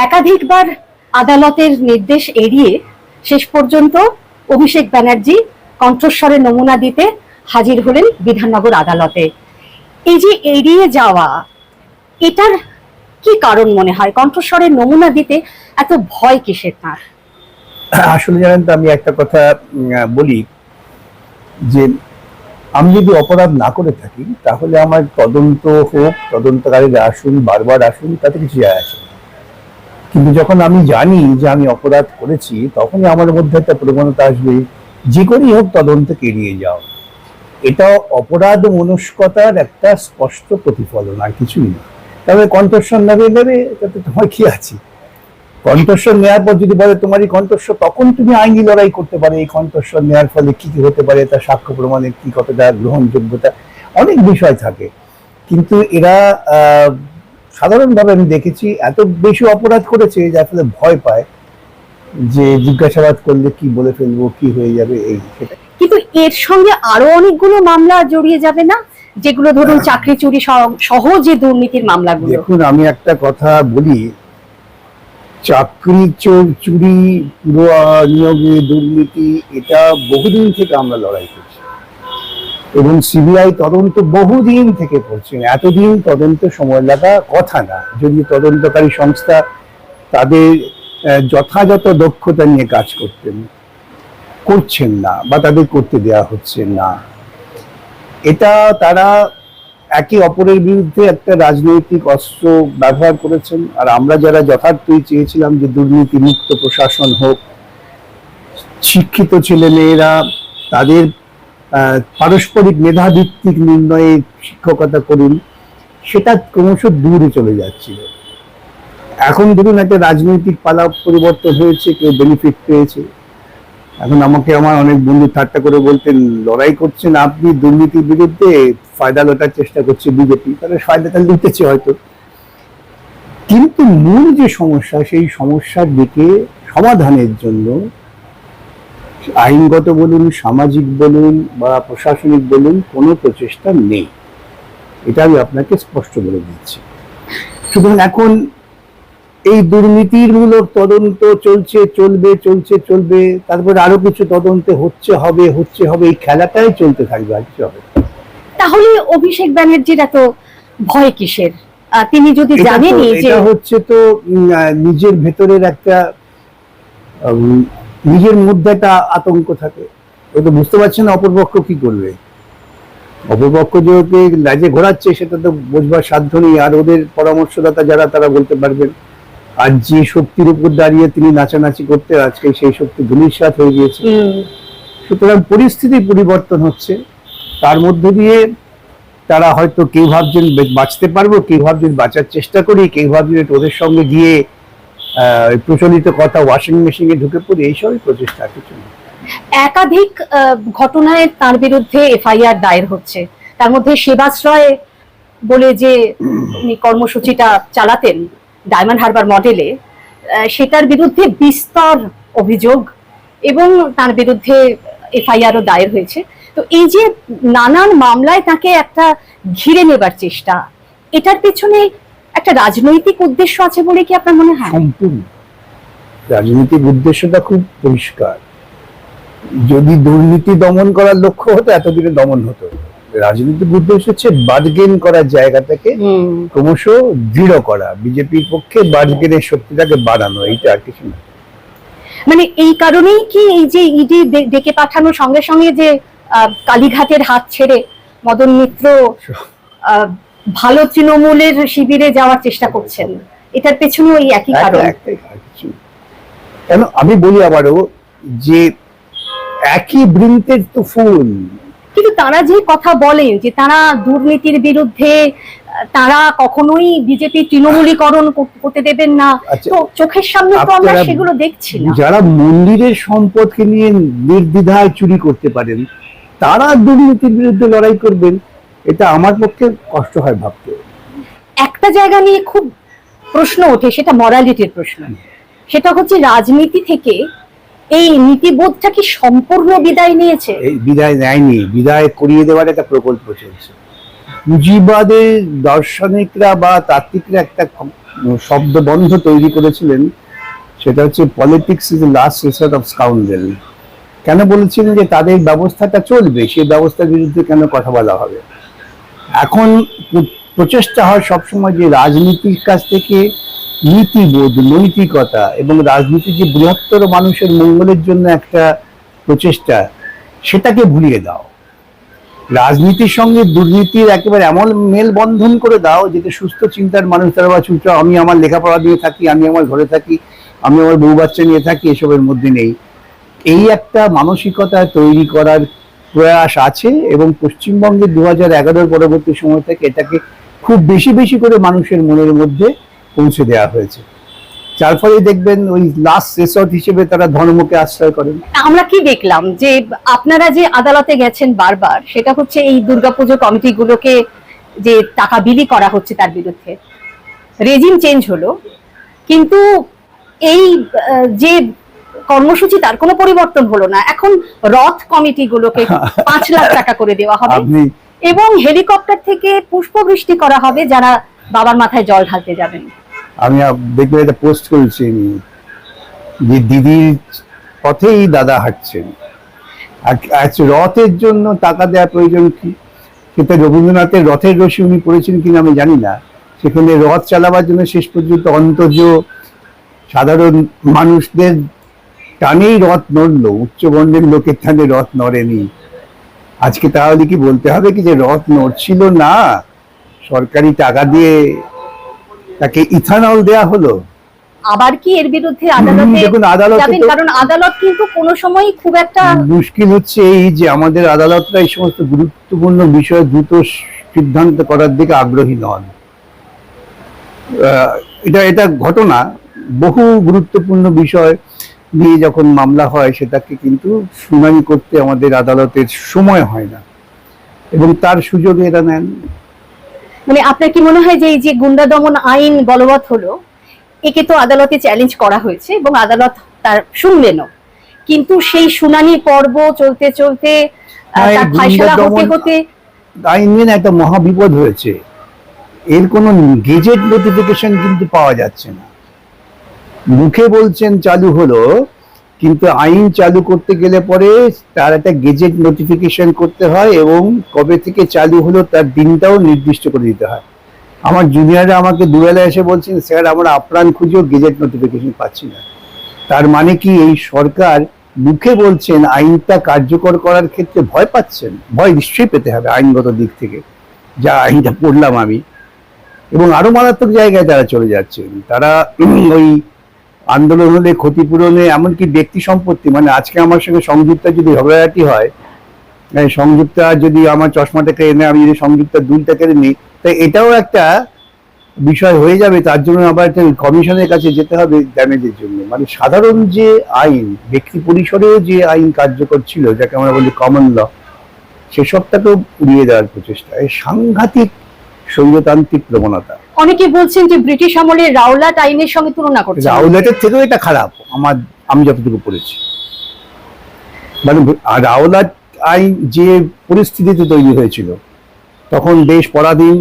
একাধিকবার আদালতের নির্দেশ এড়িয়ে শেষ পর্যন্ত অভিষেক ব্যানার্জি কণ্ঠস্বরে নমুনা দিতে হাজির হলেন বিধাননগর আদালতে। এই যে এড়িয়ে যাওয়া, এটার কি কারণ মনে হয়? কণ্ঠস্বরের নমুনা দিতে এত ভয় কিসের তার? আসলে জানেন তো, আমি একটা কথা বলি যে আমি যদি অপরাধ না করে থাকি তাহলে আমার তদন্ত হোক, তদন্তকারীরা আসুন, বারবার আসুন, তাতে কিছু যায় আসে না। কিন্তু যখন আমি জানি যে আমি অপরাধ করেছি, তখনই আমার মধ্যে একটা প্রবণতা আসবে যে করেই হোক তদন্ত এড়িয়ে যাও। এটা অপরাধ মনস্কতার একটা স্পষ্ট প্রতিফলন, আর কিছুই না। তবে কণ্ঠস্বর নেবে তাতে তোমার কি আছে? কণ্ঠস্বর নেওয়ার পর যদি বলে তোমারই কণ্ঠস্বর, তখন তুমি আইনি লড়াই করতে পারো। এই কণ্ঠস্বর নেওয়ার ফলে কি কি হতে পারে, তার সাক্ষ্য প্রমাণের কি কতটা গ্রহণযোগ্যতা, অনেক বিষয় থাকে। কিন্তু এরা সাধারণভাবে আমি দেখেছি এত বেশি অপরাধ করেছে যার ফলে ভয় পায় যে জিজ্ঞাসাবাদ করলে কি বলে ফেলবো, কি হয়ে যাবে, এই সেটা। কিন্তু এর সঙ্গে আরো অনেকগুলো মামলা জড়িয়ে যাবে না, যেগুলো ধরুন চাকরি চুরি সহ যে দুর্নীতির মামলাগুলো? দেখুন, আমি একটা কথা বলি, চাকরি চুরি, পুরো নিয়োগে দুর্নীতি, এটা বহুদিন থেকে আমরা লড়াই করছি এবং সিবিআই তদন্ত বহুদিন থেকে করছে। এতদিন তদন্ত সময় লাগা কথা না, যদি তদন্তকারী সংস্থা তাদের যথাযথ দক্ষতা নিয়ে কাজ করছেন না বা তাদের করতে দেয়া হচ্ছে না। এটা তারা একে অপরের বিরুদ্ধে একটা রাজনৈতিক অস্ত্র ব্যবহার করেছেন। আর আমরা যারা যথার্থই চেয়েছিলাম যে দুর্নীতি মুক্ত প্রশাসন হোক, শিক্ষিত ছেলেমেয়েরা তাদের পারস্পরিক মেধাভিত্তিক নির্ণয়ে শিক্ষকতা করুন, সেটা ক্রমশ দূরে চলে যাচ্ছিল। এখন ধরুন একটা রাজনৈতিক পালা পরিবর্তন হয়েছে, কেউ বেনিফিট পেয়েছে। এখন আমাকে আমার অনেক বন্ধু ঠাট্টা করে বলতেন, লড়াই করছেন আপনি দুর্নীতির বিরুদ্ধে, ফায়দা লোটার চেষ্টা করছে বিজেপি, তাহলে ফায়দাটা লুটেছে হয়তো। কিন্তু মূল যে সমস্যা, সেই সমস্যার দিকে সমাধানের জন্য আইনগত বলুন, সামাজিক বলুন বা প্রশাসনিক বলুন, কোনো প্রচেষ্টা নেই। এটা আমি আপনাকে স্পষ্ট বলে দিচ্ছি। সুতরাং এখন এই দুর্নীতির মূলক তদন্ত চলবে, তারপরে আরো কিছু তদন্ত হবে, এই খেলাটাই চলতে থাকবে, আর কিছু হবে। তাহলে অভিষেক ব্যানার্জির এত ভয় কিসের? তিনি যদি জানেনই যে হচ্ছে, তো নিজের ভেতরের একটা নিজের মধ্যে একটা আতঙ্ক থাকে। ও তো বুঝতে পারছে না অপরপক্ষ কি করবে। অপরপক্ষ যে ওকে লাজে ঘোরাচ্ছে সেটা তো বোঝবার সাধ্য নেই, আর ওদের পরামর্শদাতা যারা তারা বলতে পারবেন। আর যে শক্তির উপর দাঁড়িয়ে তিনি নাচানাচি করতে, আজকে সেই শক্তি ধূলিসাৎ হয়ে গিয়েছে। সুতরাং পরিস্থিতি পরিবর্তন হচ্ছে, তার মধ্যে দিয়ে তারা হয়তো কেউ ভাবছেন বাঁচতে পারবো, কেউ ভাবছেন বাঁচার চেষ্টা করি, কেউ ভাবছেন ওদের সঙ্গে গিয়ে প্রচলিত কথা ওয়াশিং মেশিনে ঢুকে পড়ি, এইসবই প্রচেষ্টা, কিছু না। একাধিক ঘটনায় তার বিরুদ্ধে এফআইআর দায়ের হচ্ছে। তার মধ্যে সেবাশ্রয় বলে যে কর্মসূচিটা চালাতেন ডায়মন্ড হারবার মডেলে, সেটার বিরুদ্ধে বিস্তর অভিযোগ এবং তার বিরুদ্ধে এফআইআরও দায়ের হয়েছে। তো এই যে নানান মামলায় তাকে একটা ঘিরে নেবার চেষ্টা, এটার পেছনে একটা রাজনৈতিক উদ্দেশ্য আছে বলে কি আপনার মনে হয়? সম্পূর্ণ রাজনৈতিক উদ্দেশ্যটা খুব পরিষ্কার। যদি দুর্নীতি দমন করার লক্ষ্য হতো, এতদিনে দমন হতো। রাজনৈতিক উদ্দেশ্য হচ্ছে বার্গেন করার জায়গাটাকে ক্রমশ দৃঢ় করা, বিজেপির পক্ষে বার্গেনের শক্তিটাকে বাড়ানো, এইটা আর কিছু না। মানে এই কারণেই কি এই যে ইডি ডেকে পাঠানোর সঙ্গে সঙ্গে যে কালীঘাটের হাত ছেড়ে মদন মিত্র ভালো তৃণমূলের শিবিরে যাওয়ার চেষ্টা করছেন, এটার পেছনে ওই একই কারণ? কেন আমি বলি আবারও যে একই বৃন্তের তো ফুল। কিন্তু তারা যে কথা বলেন যে তারা দুর্নীতির বিরুদ্ধে, তারা কখনোই বিজেপি তৃণমূলীকরণ করতে দেবেন না, তো চোখের সামনে তো আমরা সেগুলো দেখছি না। যারা মন্দিরের সম্পদকে নিয়ে নির্দ্বিধায় চুরি করতে পারেন, তারা দুর্নীতির বিরুদ্ধে লড়াই করবেন, এটা আমার পক্ষে কষ্ট হয় ভাবতে। একটা জায়গা নিয়ে খুব প্রশ্ন ওঠে, সেটা মরালিটির প্রশ্ন। সেটা হচ্ছে রাজনীতি থেকে এই নীতিবোধটা কি সম্পূর্ণ বিদায় নিয়েছে? এই বিদায় নেয়নি, বিদায় করিয়ে দেওয়ার একটা প্রকল্প চলছে। পুঁজিবাদের দার্শনিকরা বা তাত্ত্বিকরা একটা শব্দবন্ধ তৈরি করেছিলেন, সেটা হচ্ছে politics is the last resort of scoundrel. কেন বলেছিলেন যে তাদের ব্যবস্থাটা চলবে, সেই ব্যবস্থার বিরুদ্ধে কেন কথা বলা হবে? এখন প্রচেষ্টা হয় সবসময় যে রাজনীতির কাছ থেকে নীতিবোধ, নৈতিকতা এবং রাজনীতি যে বৃহত্তর মানুষের মঙ্গলের জন্য একটা প্রচেষ্টা, সেটাকে ভুলিয়ে দাও। রাজনীতির সঙ্গে দুর্নীতির একেবারে এমন মেলবন্ধন করে দাও যেটা সুস্থ চিন্তার মানুষ তারা বা চুপচাপ আমি আমার লেখাপড়া দিয়ে থাকি, আমি আমার ঘরে থাকি, আমি আমার বউ বাচ্চা নিয়ে থাকি, এসবের মধ্যে নেই। এই একটা মানসিকতা তৈরি করার প্রয়াস আছে এবং পশ্চিমবঙ্গে 2011 পরবর্তী সময় থেকে এটাকে খুব বেশি বেশি করে মানুষের মনের মধ্যে পৌঁছে দেওয়া হয়েছে। যার ফলে দেখবেন ওই লাস্ট রিসর্ট হিসেবে তারা ধর্মকে আশ্রয় করেন। আমরা কি দেখলাম যে আপনারা যে আদালতে গেছেন বারবার, সেটা হচ্ছে এই দুর্গাপুজো কমিটিগুলোকে যে টাকা বিলি করা হচ্ছে তার বিরুদ্ধে। রেজিম চেঞ্জ হলো, কিন্তু এই যে কর্মসূচি তার কোনো পরিবর্তন হলো না। এখন রথ কমিটিগুলোকে 5 লাখ টাকা করে দেওয়া হবে এবং হেলিকপ্টার থেকে পুষ্পবৃষ্টি করা হবে যারা বাবার মাথায় জল ঢালতে যাবেন। আমি দেখবে এটা পোস্ট করেছি যে দিদির পথেই দাদা হাঁটছেন। রথের জন্য টাকা দেওয়ার প্রয়োজন কি? সেটা রবীন্দ্রনাথের রথের রশি উনি পড়েছেন কিনা আমি জানি না। সেখানে রথ চালাবার জন্য শেষ পর্যন্ত অন্তর্য সাধারণ মানুষদের টানেই রথ নড়লো, উচ্চবর্ণের লোকের টানে রথ নড়েনি। আজকে তাহলে কি বলতে হবে কি যে রথ নড়ছিল না, সরকারি টাকা দিয়ে তাকে ইথানল দেয়া হলো? আবার কি এর বিরুদ্ধে আদালতে যাবেন? কারণ আদালত কিন্তু কোনো সময় খুব একটা মুশকিল হচ্ছে এই যে আমাদের আদালতরা এই সমস্ত গুরুত্বপূর্ণ বিষয়ে দ্রুত সিদ্ধান্ত করার দিকে আগ্রহী নন। এটা ঘটনা, বহু গুরুত্বপূর্ণ বিষয় নিয়ে যখন মামলা হয় সেটাকে কিন্তু শুনানি করতে আমাদের আদালতের সময় হয় না এবং তার সুযোগে এরা নেন। মানে আপনার কি মনে হয় যে এই যে গুন্ডা দমন আইন বলবৎ হলো, একে তো আদালতে চ্যালেঞ্জ করা হয়েছে এবং আদালত তার শুনলেনও, কিন্তু সেই শুনানি পর্ব চলতে চলতে তার ফায়সালা হতে হতে আইন নিয়ে একটা মহাবিপদ হয়েছে। এর কোনো গেজেট নোটিফিকেশন কিন্তু পাওয়া যাচ্ছে না। মুখে বলছেন চালু হলো, কিন্তু আইন চালু করতে গেলে পরে তার একটা গেজেট নোটিফিকেশন করতে হয় এবং কবে থেকে চালু হলো তার দিনটাও নির্দিষ্ট করে দিতে হয়। আমার জুনিয়ররা আমাকে দুবেলা এসে বলছেন স্যার আমরা আপ্রাণ খুঁজেও গেজেট নোটিফিকেশন পাচ্ছি না। তার মানে কি এই সরকার মুখে বলছেন আইনটা কার্যকর করার ক্ষেত্রে ভয় পাচ্ছেন? ভয় নিশ্চয়ই পেতে হবে আইনগত দিক থেকে, যা আইনটা পড়লাম আমি। এবং আরো মারাত্মক জায়গায় তারা চলে যাচ্ছেন। তারা ওই আন্দোলন হলে ক্ষতিপূরণে, এমনকি ব্যক্তি সম্পত্তি, মানে আজকে আমার সঙ্গে সংযুক্তা যদি ঝগড়াঝাটি হয়, সংযুক্তা যদি আমার চশমাটাকে এনে আমি যদি সংযুক্তার দুলটা কেড়ে নিই, তাই এটাও একটা বিষয় হয়ে যাবে। তার জন্য আবার একটা কমিশনের কাছে যেতে হবে ড্যামেজের জন্য। মানে সাধারণ যে আইন, ব্যক্তি পরিসরেও যে আইন কার্যকর ছিল, যাকে আমরা বলি কমন ল, সেসবটাকেও উড়িয়ে দেওয়ার প্রচেষ্টা। এই সাংঘাতিক স্বৈরতান্ত্রিক প্রবণতা। অনেকে বলছেন যে ব্রিটিশ আমলের রাওলাট আইনের সঙ্গে তুলনা করছেন। রাওলাটের থেকেও এটা খারাপ আমি যতটুকু পড়েছি। মানে রাওলাট আইন যে পরিস্থিতিতে তৈরি হয়েছিল, তখন দেশ পরাধীন,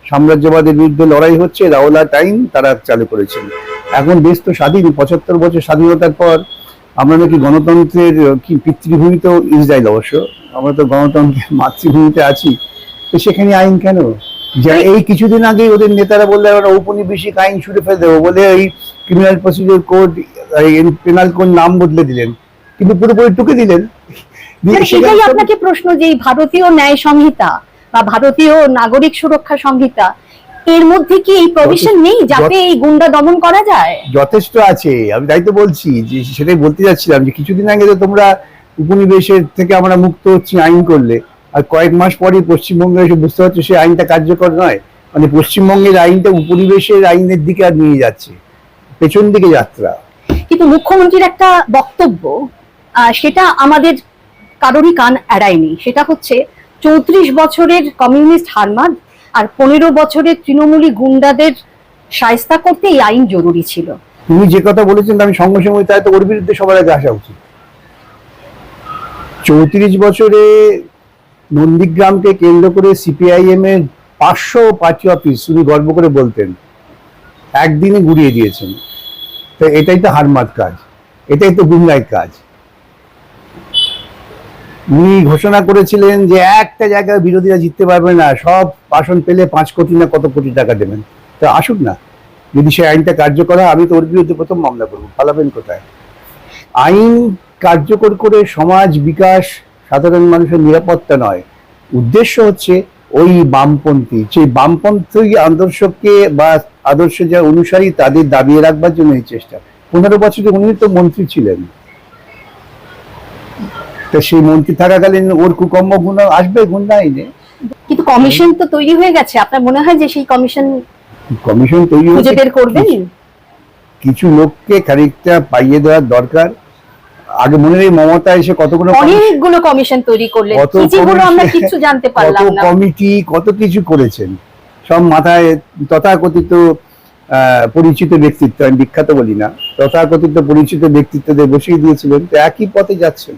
সাম্রাজ্যবাদের বিরুদ্ধে লড়াই হচ্ছে, রাওলাট আইন তারা চালু করেছেন। এখন দেশ তো স্বাধীন, 75 বছর স্বাধীনতার পর আমরা নাকি গণতন্ত্রের কি পিতৃভূমিতেও ইসরায়েল, অবশ্য আমরা তো গণতন্ত্রের মাতৃভূমিতে আছি, তো সেখানে আইন কেন? যা এই কিছুদিন আগে ওদের নেতারা বললে আমরা ঔপনিবেশিক আইন ছুটে ফেলে দেবো বলে এই criminal procedure code, penal code নাম বদলে দিলেন, কিন্তু পুরোপুরি টুকে দিলেন। সেটাই আপনাকে প্রশ্ন যে ভারতীয় ন্যায় সংহিতা বা ভারতীয় নাগরিক সুরক্ষা সংহিতা, এর মধ্যে কি এই প্রভিশন নেই যাতে এই গুন্ডা দমন করা যায়? যথেষ্ট আছে, আমি তাই তো বলছি, যে সেটাই বলতে যাচ্ছিলাম যে কিছুদিন আগে তো তোমরা উপনিবেশের থেকে আমরা মুক্ত হচ্ছি আইন করলে, আর কয়েক মাস পরে পশ্চিমবঙ্গে এসে বুঝতে পারছো সেই আইনটা কার্যকর নয়। মানে পশ্চিমবঙ্গের আইনটা উপনিবেশের আইনের দিকে আর নিয়ে যাচ্ছে, পেছন দিকে যাত্রা। কিন্তু মুখ্যমন্ত্রীর একটা বক্তব্য, সেটা আমাদের কারোরই কান এড়ায়নি। সেটা হচ্ছে 34 বছরের কমিউনিস্ট হারমাদ আর 15 বছরের তৃণমূলী গুন্ডাদের শায়েস্তা করতে এই আইন জরুরি ছিল। তুমি যে কথা বলেছেন আমি সঙ্গে সঙ্গে, তাই তো ওর বিরুদ্ধে সবার আগে আসা উচিত। 34 বছরে নন্দীগ্রামকে কেন্দ্র করে সিপিআইএম এর 500 পার্টি অফিস উনি গর্ব করে বলতেন একদিনে গুড়িয়ে দিয়েছেন। তো এটাই তো হারমাত কাজ, এটাই তো গুমরাই কাজ। উনি ঘোষণা করেছিলেন যে একটা জায়গায় বিরোধীরা জিততে পারবে না, সব আসন পেলে 5 কোটি না কত কোটি টাকা দেবেন। তো আসুক না, যদি সে আইনটা কার্যকর হয়, আমি তো ওর বিরুদ্ধে প্রথম মামলা করবো। পালাবেন কোথায়? আইন কার্যকর করে সমাজ বিকাশ, সাধারণ মানুষের নিরাপত্তা নয়, উদ্দেশ্য হচ্ছে ওই বামপন্থী, সেই বামপন্থী আদর্শকে বা আদর্শ যা অনুসারী তাদের দাবিয়ে রাখবার জন্য এই চেষ্টা। 15 বছরে উনি তো মন্ত্রী ছিলেন, তো সেই মন্ত্রী থাকাকালীন ওর কুকর্ম গুণ আসবে গুন্ডা আইনে। কিন্তু কমিশন তো তৈরি হয়ে গেছে, আপনার মনে হয় যে সেই কমিশন কমিশন তৈরি খুঁজে বের করবেন? কিছু লোককে খানিকটা পাইয়ে দেওয়ার দরকার। আগে মনে নেই মমতা এসে কতগুলো অনেকগুলো কমিশন তৈরি করলেন, যেগুলো আমরা কিছু জানতে পারলাম না। কমিটি কত কিছু করেছেন, সব মাথায় তথাকথিত পরিচিত ব্যক্তিত্ব, আমি বিখ্যাত বলি না, তথাকথিত পরিচিত ব্যক্তিত্বদের বসিয়ে দিয়েছিলেন। তো একই পথে যাচ্ছেন।